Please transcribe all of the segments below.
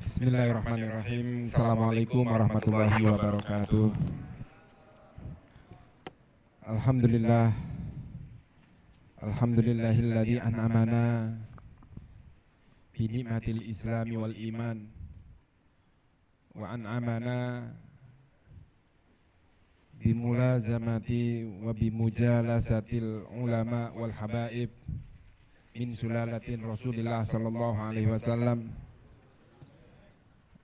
Bismillahirrahmanirrahim. Assalamualaikum warahmatullahi wabarakatuh. Alhamdulillah. Alhamdulillahilladzi an'amana bi ni'matil islami wal iman wa an'amana bi mulazamati wa bi mujalasatil ulama wal habaib min sulalatin Rasulillah sallallahu alaihi wasallam.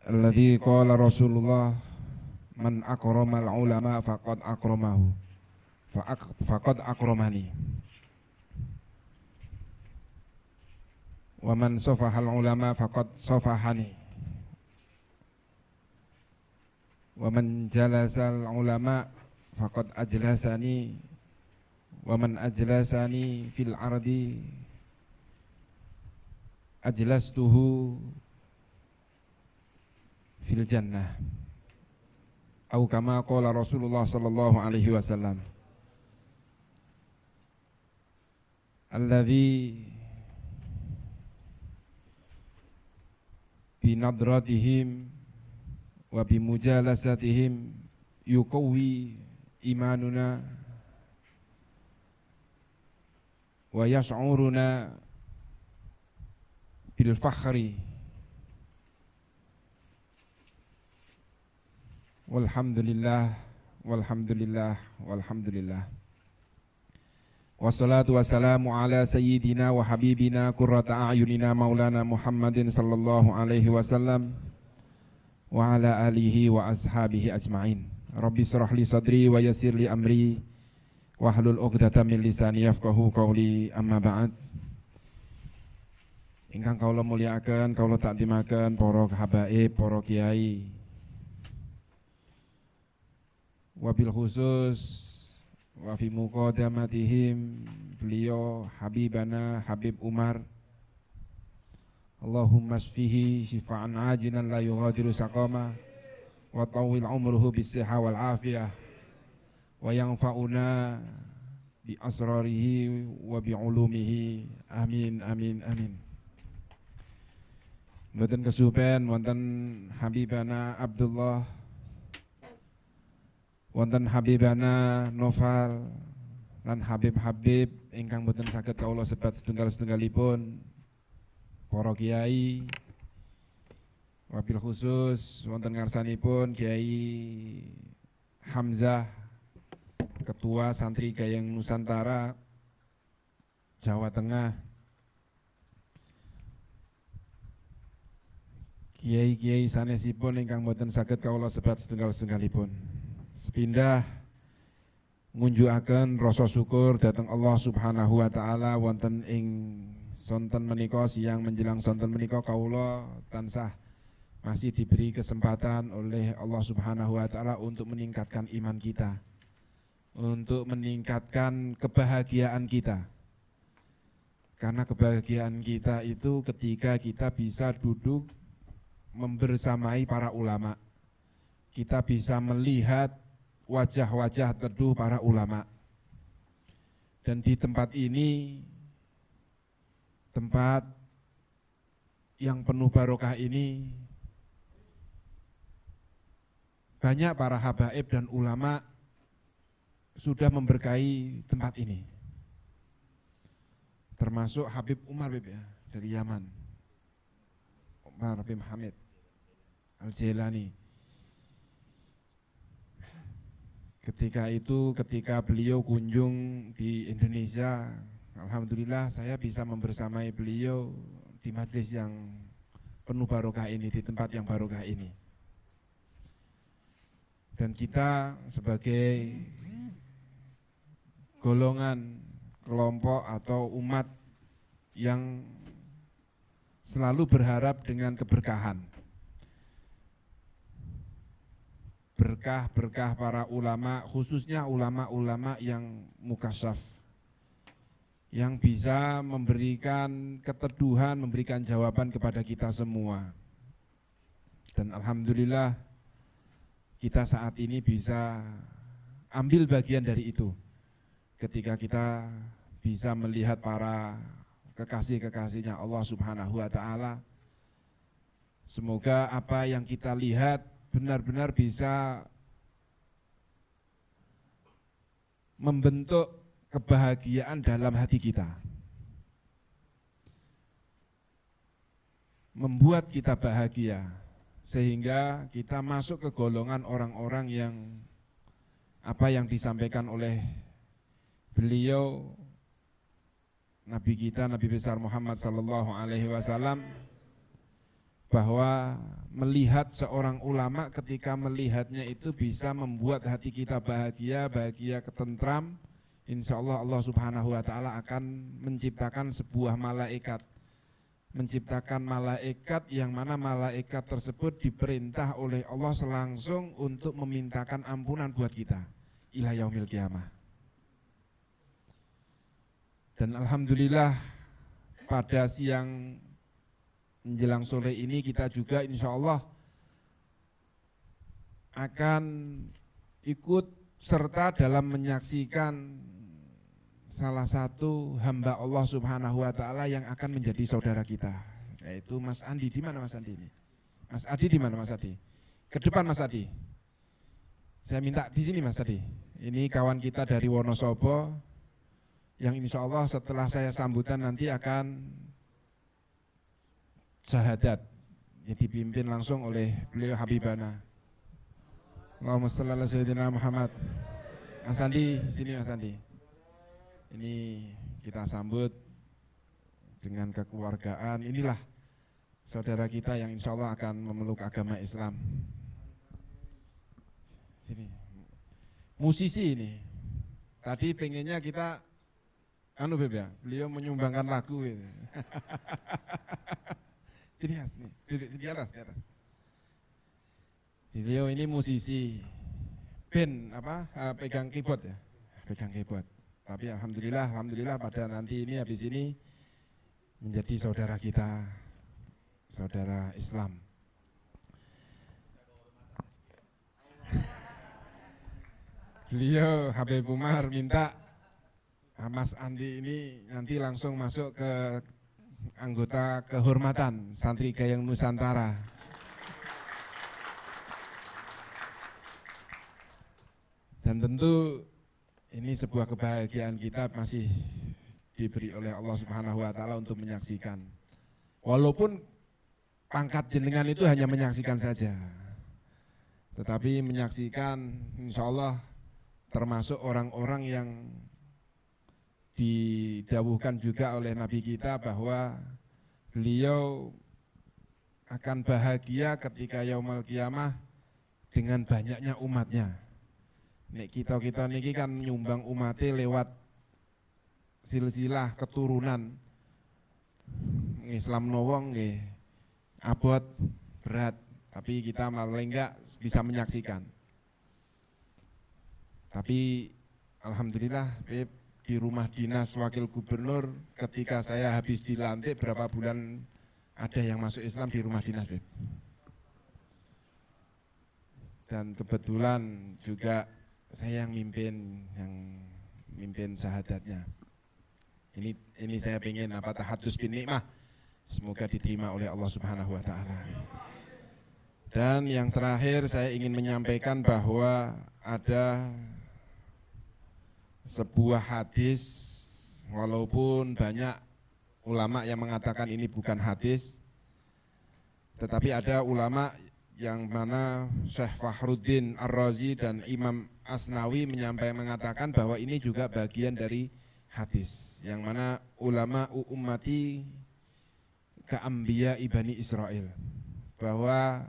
Alladzi qala Rasulullah man akramal ulama faqad akramahu faqad akramani wa man safahal ulama faqad safahani wa man jalasal ulama faqad ajlasani wa man ajlasani fil ardi ajlastuhu fil jannah au kama qala Rasulullah sallallahu alaihi wasallam. Alladzi bi nadratihim wa bi mujalasatihim yuqawwi imanuna wa yash'uruna bil fakhri walhamdulillah walhamdulillah walhamdulillah. Wassalatu wassalamu ala sayyidina wa habibina qurrata a'yunina maulana Muhammadin sallallahu alaihi wasallam wa ala alihi wa ashabihi ajma'in. Rabbi shrah li sadri wa yassir li amri wahlul 'uqdatam min lisani yafqahu qawli, amma ba'd. Ingkang kaula mulyakaken, kaula takdimaken para habaib, para kiai, wabil khusus wa fi muqaddamatihim beliau Habibana Habib Umar, Allahumma shfihi shifaan ajilan la yughadiru saqama wa tawil umruhu bis-sihha wal afiyah wa yanfa'una bi asrarihi wa bi ulumihi, amin amin amin. Mboten kesupen wonten Habibana Abdullah, wonten Habibana Noval lan Habib-habib ingkang boten saged kawula sebat setunggal-setunggalipun, para kiai, wabil khusus wonten ngarsanipun Kiai Hamzah, Ketua Santri Gayeng Nusantara Jawa Tengah, kiai-kiai sanesipun ingkang boten saged kawula sebat setunggal-setunggalipun. Sepindah ngunjukaken rasa syukur dhateng Allah Subhanahu wa taala wonten ing sonten menika, siang menjelang sonten menika kawula tansah masih diberi kesempatan oleh Allah Subhanahu wa taala untuk meningkatkan iman kita, untuk meningkatkan kebahagiaan kita. Karena kebahagiaan kita itu ketika kita bisa duduk membersamai para ulama, kita bisa melihat wajah-wajah teduh para ulama. Dan di tempat ini, tempat yang penuh barokah ini, banyak para habaib dan ulama sudah memberkahi tempat ini. Termasuk Habib Umar ya, dari Yaman, Umar bin Hamid Al-Jailani. Ketika beliau kunjung di Indonesia, alhamdulillah saya bisa membersamai beliau di majelis yang penuh barokah ini, di tempat yang barokah ini. Dan kita sebagai golongan, kelompok atau umat yang selalu berharap dengan keberkahan, berkah-berkah para ulama, khususnya ulama-ulama yang mukasyaf, yang bisa memberikan keteduhan, memberikan jawaban kepada kita semua. Dan alhamdulillah kita saat ini bisa ambil bagian dari itu, ketika kita bisa melihat para kekasih-kekasihnya Allah Subhanahu wa taala Semoga apa yang kita lihat benar-benar bisa membentuk kebahagiaan dalam hati kita, membuat kita bahagia, sehingga kita masuk ke golongan orang-orang yang apa yang disampaikan oleh beliau, Nabi kita, Nabi besar Muhammad sallallahu alaihi wasallam, bahwa melihat seorang ulama ketika melihatnya itu bisa membuat hati kita bahagia, ketentram. Insya Allah Allah subhanahu wa ta'ala akan menciptakan sebuah malaikat, menciptakan malaikat yang mana malaikat tersebut diperintah oleh Allah langsung untuk memintakan ampunan buat kita ila yaumil qiyamah. Dan alhamdulillah pada siang menjelang sore ini kita juga insya Allah akan ikut serta dalam menyaksikan salah satu hamba Allah subhanahu wa ta'ala yang akan menjadi saudara kita, yaitu Mas Andi. Di mana Mas Andi ini? Mas Adi di mana Mas Adi? Ke depan Mas Adi. Saya minta di sini Mas Adi. Ini kawan kita dari Wonosobo yang insya Allah setelah saya sambutan nanti akan syahadat, jadi dipimpin langsung oleh beliau Habibana. Allahumma shalli ala sayyidina Muhammad. Mas Andi, sini Mas Andi. Ini kita sambut dengan kekeluargaan. Inilah saudara kita yang insya Allah akan memeluk agama Islam. Sini, musisi ini. Tadi pengennya kita, Beb ya, beliau menyumbangkan lagu. Sini Mas, duduk di atas, di atas. Beliau ini musisi, band pegang keyboard ya, pegang keyboard. Tapi alhamdulillah pada nanti ini habis ini menjadi saudara kita, saudara Islam. Beliau Habib Umar minta Mas Andi ini nanti langsung masuk ke anggota kehormatan Santri Gayeng Nusantara. Dan tentu ini sebuah kebahagiaan kita masih diberi oleh Allah Subhanahu wa ta'ala untuk menyaksikan. Walaupun pangkat jenengan itu hanya menyaksikan saja, tetapi menyaksikan insya Allah termasuk orang-orang yang didawuhkan juga oleh Nabi kita bahwa beliau akan bahagia ketika yaumul qiyamah dengan banyaknya umatnya. Nek kita niki kan nyumbang umatnya lewat silsilah keturunan. Islam nawang nggih abot berat, tapi kita malah enggak bisa menyaksikan. Tapi alhamdulillah di rumah dinas wakil gubernur ketika saya habis dilantik berapa bulan ada yang masuk Islam di rumah dinas, Beb. Dan kebetulan juga saya yang mimpin syahadatnya. Ini saya pengen tahadus bin nikmah, semoga diterima oleh Allah Subhanahu wa ta'ala. Dan yang terakhir saya ingin menyampaikan bahwa ada sebuah hadis, walaupun banyak ulama yang mengatakan ini bukan hadis, tetapi ada ulama yang mana Syekh Fakhruddin Ar-Razi dan Imam Asnawi mengatakan bahwa ini juga bagian dari hadis, yang mana ulama ummati ka'ambiya ibani Israel, bahwa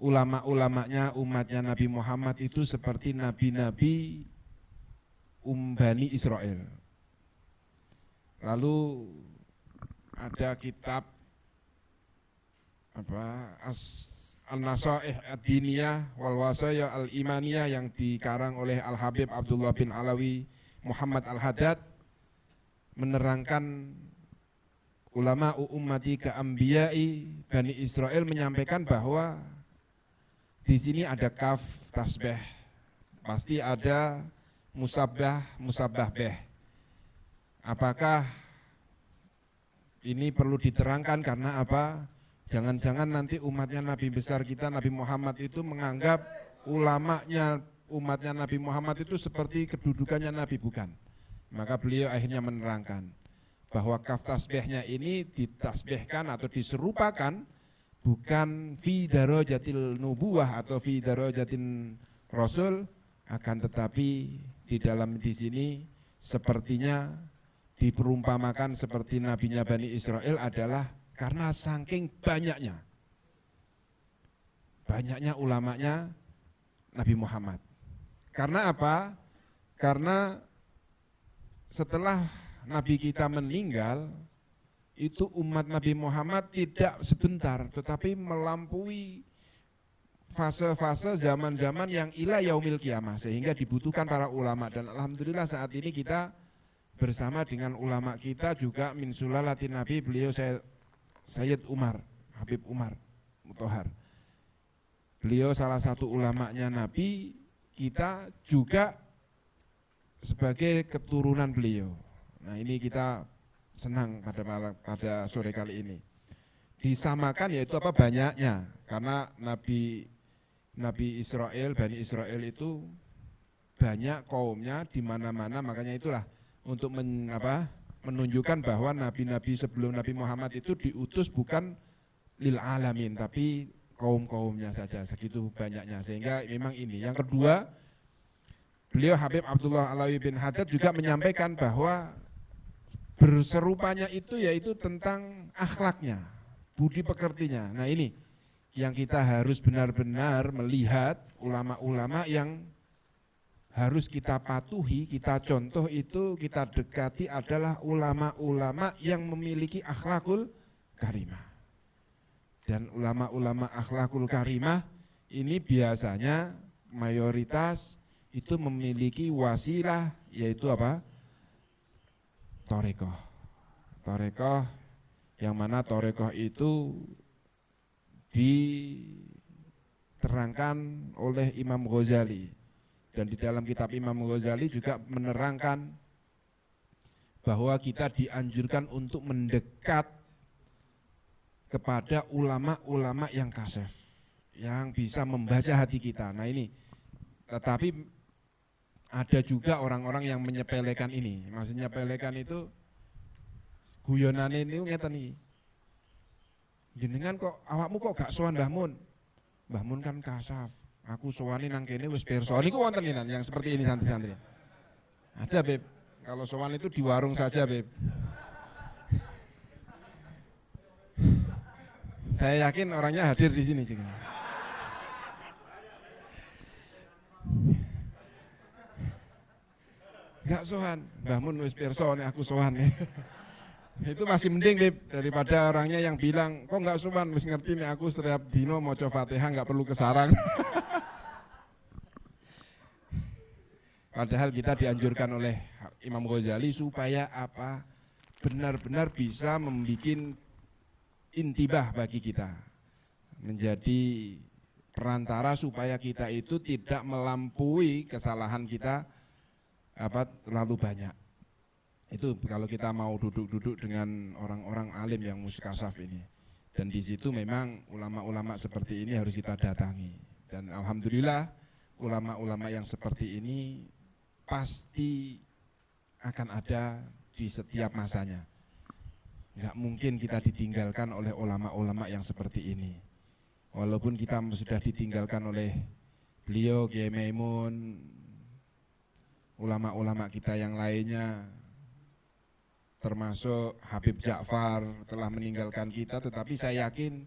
ulama-ulamanya umatnya Nabi Muhammad itu seperti nabi-nabi Bani Israel. Lalu ada kitab An-Nasaih Ad-Diniyah wal Wasaya Al-Imaniyah yang dikarang oleh Al-Habib Abdullah bin Alawi Muhammad Al-Haddad, menerangkan ulama ummati ka'ambiyai Bani Israel, menyampaikan bahwa di sini ada kaf tasbih, pasti ada musabbah beh. Apakah ini perlu diterangkan karena apa? Jangan-jangan nanti umatnya Nabi besar kita Nabi Muhammad itu menganggap ulamanya umatnya Nabi Muhammad itu seperti kedudukannya Nabi, bukan. Maka beliau akhirnya menerangkan bahwa kaf tasbihnya ini ditasbihkan atau diserupakan bukan fi darajatil nubuwah atau fi darajatin rasul, akan tetapi di dalam di sini sepertinya diperumpamakan seperti nabinya Bani Israel adalah karena saking banyaknya ulamanya Nabi Muhammad. Karena apa? Karena setelah Nabi kita meninggal, itu umat Nabi Muhammad tidak sebentar, tetapi melampaui fase-fase zaman-zaman yang ila yaumil qiyamah, sehingga dibutuhkan para ulama. Dan alhamdulillah saat ini kita bersama dengan ulama kita juga min sulalatin Nabi, beliau Sayyid Umar, Habib Umar Mutahar. Beliau salah satu ulamanya Nabi, kita juga sebagai keturunan beliau. Nah ini kita senang pada sore kali ini. Disamakan yaitu apa? Banyaknya. Karena Nabi Israel, Bani Israel itu banyak kaumnya di mana-mana, makanya itulah untuk menunjukkan bahwa nabi-nabi sebelum Nabi Muhammad itu diutus bukan lil alamin, tapi kaum-kaumnya saja, segitu banyaknya. Sehingga memang ini. Yang kedua, beliau Habib Abdullah Alawi bin Haddad juga menyampaikan bahwa berserupanya itu yaitu tentang akhlaknya, budi pekertinya. Nah ini yang kita harus benar-benar melihat ulama-ulama yang harus kita patuhi, kita contoh itu, kita dekati adalah ulama-ulama yang memiliki akhlakul karimah. Dan ulama-ulama akhlakul karimah ini biasanya mayoritas itu memiliki wasilah, yaitu apa? Torekoh. Torekoh yang mana torekoh itu diterangkan oleh Imam Ghazali. Dan di dalam kitab Imam Ghazali juga menerangkan bahwa kita dianjurkan untuk mendekat kepada ulama-ulama yang kasyaf, yang bisa membaca hati kita. Nah ini, tetapi ada juga orang-orang yang menyepelekan ini. Maksudnya menyepelekan itu guyonane itu ngeten iki. Jenengan kok awakmu kok gak sowan Mbah Mun? Mbah Mun kan kasaf. Aku sowane nang kene wis pirsa. Niku wonten yang seperti ini santri-santri. Ada, Beb. Kalau sowan itu di warung saja, Beb. Saya yakin orangnya hadir di sini juga. Enggak sowan, Mbah Mun wis pirsa nek aku sowan. Itu masih mending, Beb, daripada orangnya yang bilang, kok enggak sowan, wis ngerti nek aku setiap dino maca Fatihah enggak perlu ke sarang. Padahal kita dianjurkan oleh Imam Ghazali supaya apa? Benar-benar bisa membuat intibah bagi kita, menjadi perantara supaya kita itu tidak melampaui kesalahan kita terlalu banyak. Itu kalau kita mau duduk-duduk dengan orang-orang alim yang muskasaf ini. Dan di situ memang ulama-ulama seperti ini harus kita datangi. Dan alhamdulillah ulama-ulama yang seperti ini pasti akan ada di setiap masanya. Enggak mungkin kita ditinggalkan oleh ulama-ulama yang seperti ini. Walaupun kita sudah ditinggalkan oleh beliau, Kiai Maimun, ulama-ulama kita yang lainnya, termasuk Habib Ja'far telah meninggalkan kita, tetapi saya yakin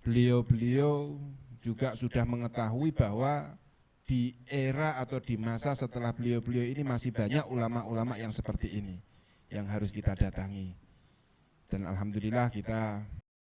beliau-beliau juga sudah mengetahui bahwa di era atau di masa setelah beliau-beliau ini masih banyak ulama-ulama yang seperti ini yang harus kita datangi. Dan alhamdulillah kita